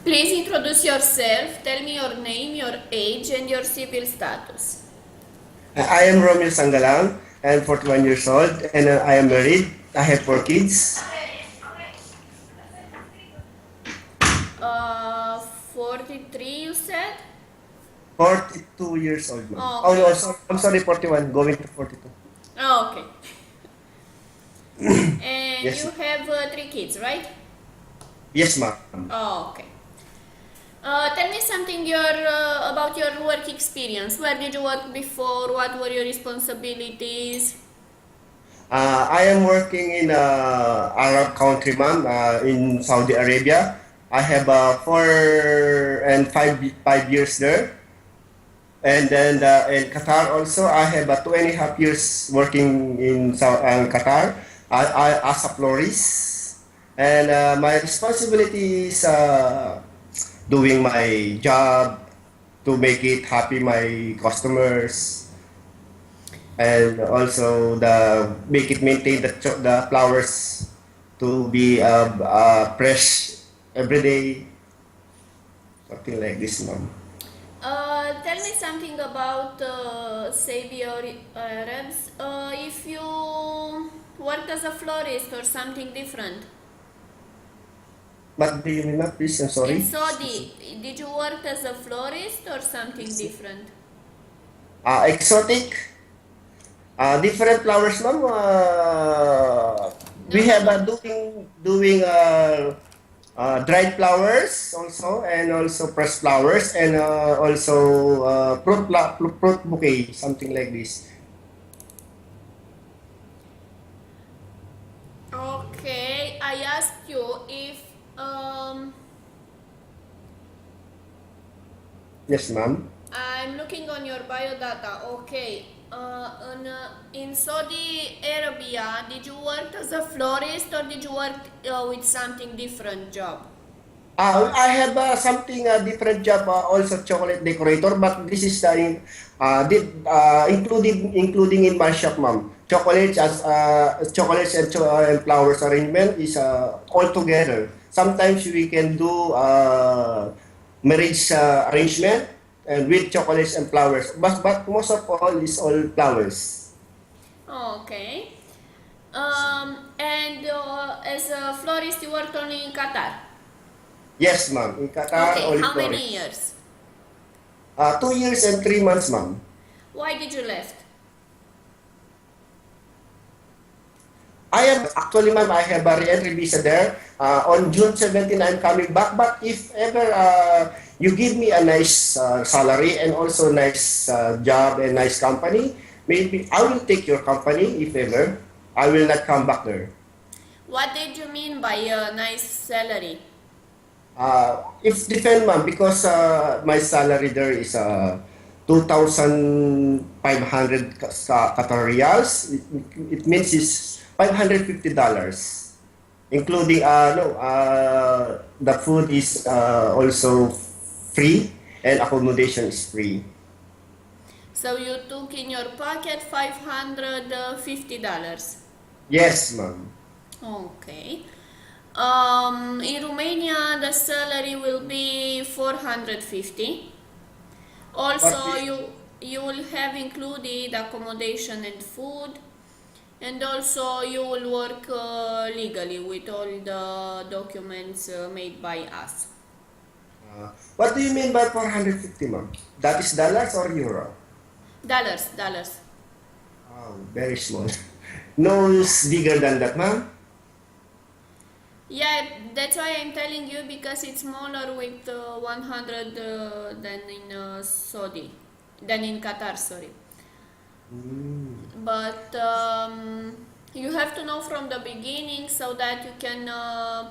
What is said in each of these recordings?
Please introduce yourself. Tell me your name, your age, and your civil status. I am Romeo Sangalang. I am 41 years old and I am married. I have 4 kids. 43, you said? 42 years old, ma'am. Oh, Oh, okay. no, I'm sorry, 41, going to 42. Oh, okay. And Yes, you have 3 kids, right? yes, ma'am. Oh, okay. Tell me something about your work experience. Where did you work before? What were your responsibilities? I am working in Arab country, ma'am, in Saudi Arabia. I have 4 and 5 years there. And then in Qatar also, I have 2.5 years working in Qatar as a florist. And my responsibility is doing my job to make it happy my customers, and also the make it maintain the flowers to be fresh every day, something like this, ma'am. Tell me something about Saudi Arabs. If you worked as a florist or something different. But do you mean, ma'am, please? I'm In sorry. Saudi, did you work as a florist or something different? Exotic, different flowers, ma'am. No, We no, have no. doing dried flowers also, and also pressed flowers, and also fruit bouquet, something like this. Okay, I asked you if um, Yes, ma'am. I'm looking on your biodata. Okay, in Saudi Arabia, did you work as a florist or did you work with something different job? I have something different job, also chocolate decorator, but this is including in my shop, ma'am. Chocolates and, and flowers arrangement is all together. Sometimes we can do marriage arrangement and with chocolates and flowers, but most of all is all flowers. Okay. And as a florist, you worked only in Qatar. Yes, ma'am. In Qatar, Okay, olive how many florist. years? 2 years and 3 months, ma'am. Why did you left? I am actually, ma'am, I have a re-entry visa there. On June 17, I'm coming back. But if ever you give me a nice salary and also nice job and nice company, maybe I will take your company if ever. I will not come back there. What did you mean by a nice salary? It's depend, ma'am, because my salary there is 2,500 Qatar riyals. It means it's $550, including no the food is also free and accommodation is free. So you took in your pocket $550. Yes, ma'am. Okay. In Romania, the salary will be 450. But Also, you will have included accommodation and food, and also you will work legally with all the documents made by us. what do you mean by 450, ma'am? That is dollars or euro? Dollars, dollars. Oh, very small. No, it's bigger than that, ma'am. Yeah, that's why I'm telling you because it's smaller with 100 than in Saudi, than in Qatar, sorry. Mm. But you have to know from the beginning so that you can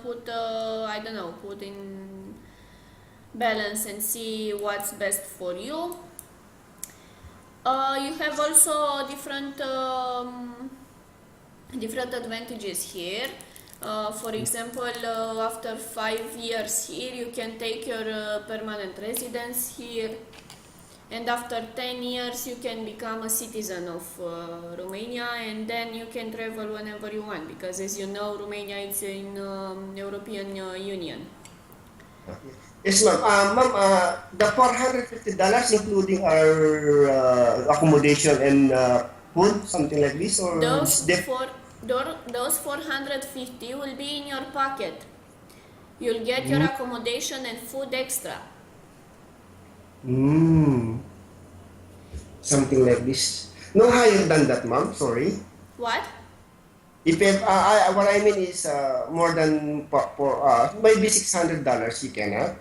put, I don't know, put in balance and see what's best for you. You have also different advantages here. For example, after 5 years here, you can take your permanent residence here, and after 10 years, you can become a citizen of Romania, and then you can travel whenever you want because, as you know, Romania is in European Union. Okay. Yes, ma'am. Ma'am, the $450 including our accommodation and food, something like this, or Those is that? four, those 450 will be in your pocket. You'll get your Mm, accommodation and food extra. mm, something like this. No higher than that, ma'am. Sorry. What? If what I mean is more than maybe $600, you cannot.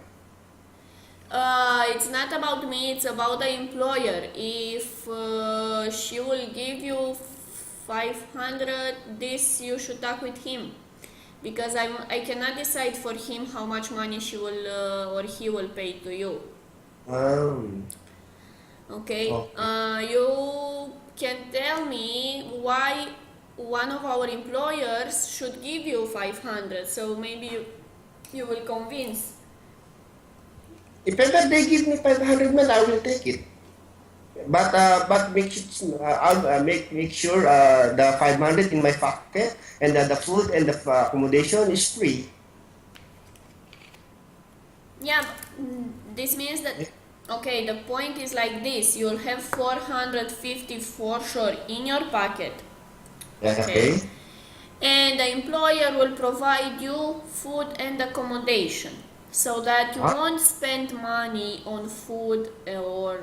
It's not about me, it's about the employer. If she will give you 500, this you should talk with him. Because I cannot decide for him how much money she will or he will pay to you. Um, Okay, okay. you can tell me why one of our employers should give you 500, so maybe you will convince. If ever they give me 500 man, I will take it. But I'll make sure the 500 in my pocket and the food and the accommodation is free. Yeah, this means that, okay, the point is like this, you'll have 450 for sure in your pocket, Yeah, okay, okay. and the employer will provide you food and accommodation so that you Ah, won't spend money on food or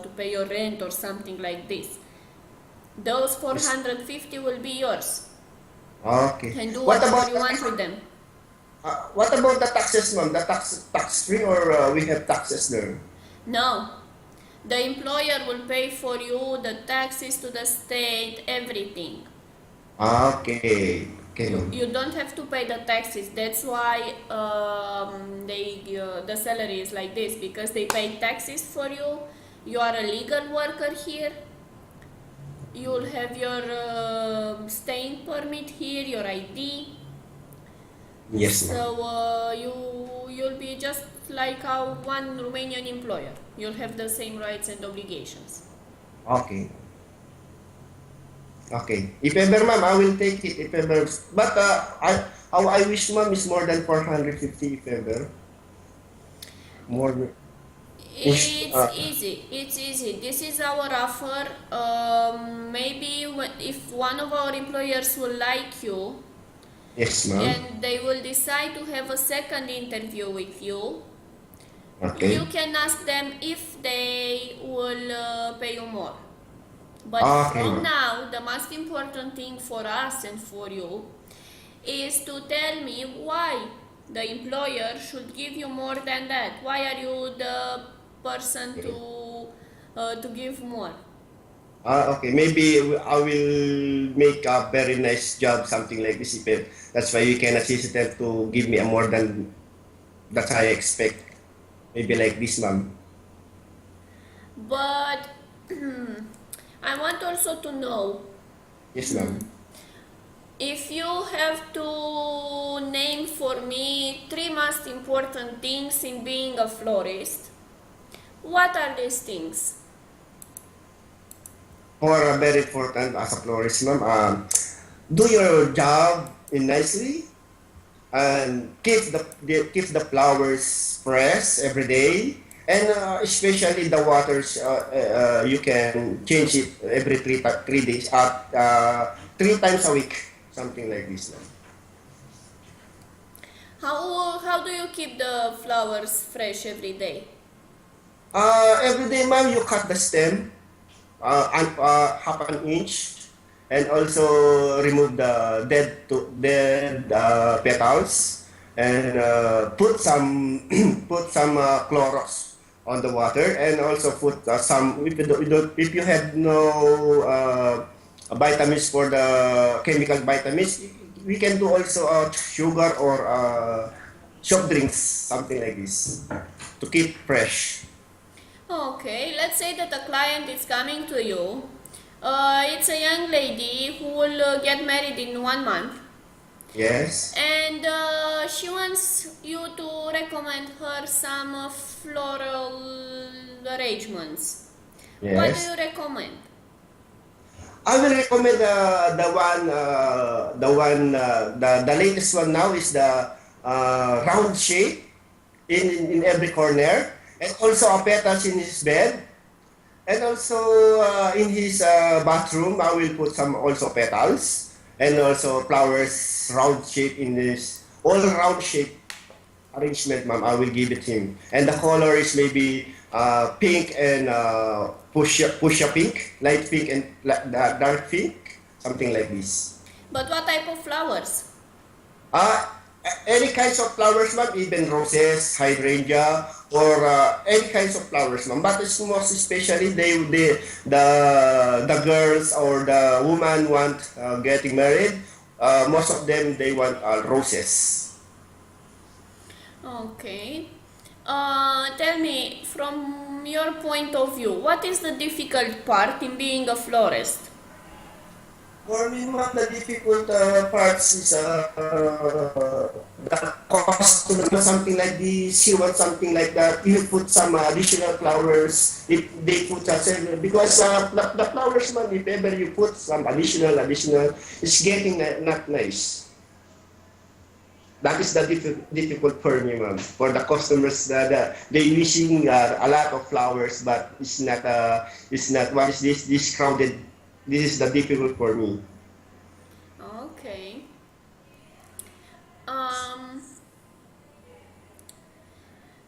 to pay your rent or something like this. Those yes. 450 will be yours Okay. and do What whatever about you want with them. the taxes, ma'am? The tax free or we have taxes there? No, the employer will pay for you the taxes to the state, everything. Okay. Okay, ma'am. You don't have to pay the taxes. That's why the salary is like this, because they pay taxes for you. You are a legal worker here. You'll have your staying permit here, your ID. Yes, So ma'am. you'll be just like one Romanian employer. You'll have the same rights and obligations. Okay. Okay. If ever, ma'am, I will take it. If ever, but how I wish, ma'am, is more than 450. If ever, more. It's easy. It's easy. This is our offer. Maybe if one of our employers will like you Yes, ma'am. and they will decide to have a second interview with you, you Okay. can ask them if they will pay you more. But Okay, from ma'am. now, the most important thing for us and for you is to tell me why the employer should give you more than that. Why are you the person Okay. to give more? Okay. Maybe I will make a very nice job, something like this. That's why you can assist them to give me a more than that I expect. Maybe like this, ma'am. But I want also to know Yes, ma'am. if you have to name for me three most important things in being a florist. What are these things? For a very important as a florist, ma'am, do your job in nicely and keep the flowers fresh every day, and especially the waters. You can change it every 3 days, 3 times a week, something like this. Ma'am. How do you keep the flowers fresh every day? Every day, ma'am, you cut the stem half an inch, and also remove the dead petals, and put some put some Clorox on the water, and also put some, if you have no vitamins for the chemical vitamins, we can do also sugar or soft drinks, something like this, to keep fresh. Okay, let's say that a client is coming to you. It's a young lady who will get married in 1 month, Yes. and she wants you to recommend her some floral arrangements. What do you Yes. recommend? I will recommend the latest one now is the round shape, in every corner, and also a petals in his bed, and also in his bathroom. I will put some also petals and also flowers round shape in this all round shape arrangement, ma'am. I will give it him, and the color is maybe pink and fuchsia pink, light pink and dark pink, something like this. But what type of flowers? Uh, any kinds of flowers, ma'am, even roses, hydrangea, or any kinds of flowers, ma'am. But it's most especially the girls or the woman want getting married. Most of them they want roses. Okay. Tell me, from your point of view, what is the difficult part in being a florist? For me, one of the difficult parts is the cost to do something like this. You want something like that. You put some additional flowers. If they put because the flowers, man, if ever you put some additional, it's getting not nice. That is the difficult for me, ma'am. For the customers, they using a lot of flowers, but it's not. It's not. What is this? This crowded. This is the difficult for me. Okay. Um,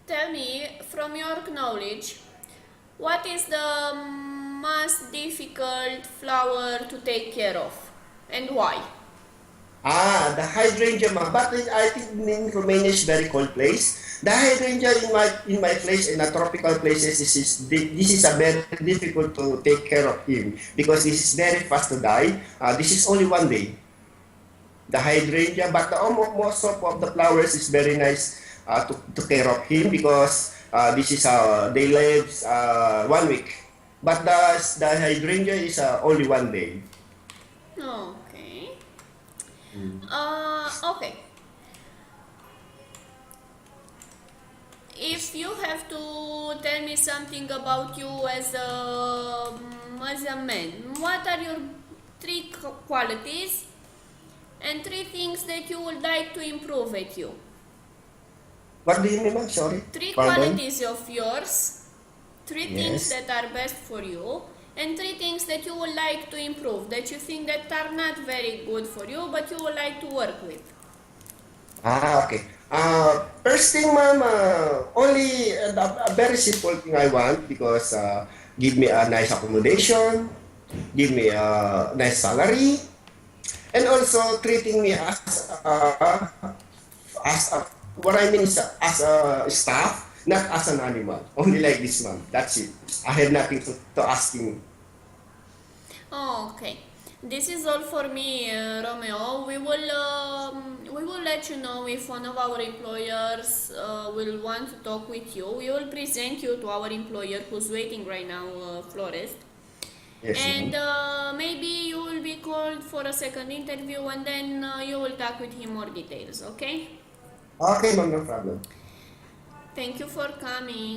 Tell me, from your knowledge, what is the most difficult flower to take care of and why? The hydrangea, ma'am. But I think in Romania is very cold place. The hydrangea in my place in a tropical places this is a very difficult to take care of him because this is very fast to die. This is only one day. The hydrangea, but most of the flowers is very nice to care of him because this is they live 1 week. But the hydrangea is only one day. Okay. Okay. If you have to tell me something about you as a man, what are your three qualities and three things that you would like to improve at you? What do you mean, ma'am? Sorry. Three Pardon? qualities of yours, three things Yes. that are best for you, and three things that you would like to improve, that you think that are not very good for you, but you would like to work with. Okay. First thing, ma'am, only a very simple thing I want because give me a nice accommodation, give me a nice salary, and also treating me as a, what I mean is as a staff, not as an animal. Only like this, ma'am. That's it. I have nothing to asking. Okay, this is all for me, Romeo. We will let you know if one of our employers will want to talk with you. We will present you to our employer who's waiting right now, Florist. Yes, And ma'am. maybe you will be called for a second interview and then you will talk with him more details, okay? Okay, ma'am, no problem. Thank you for coming.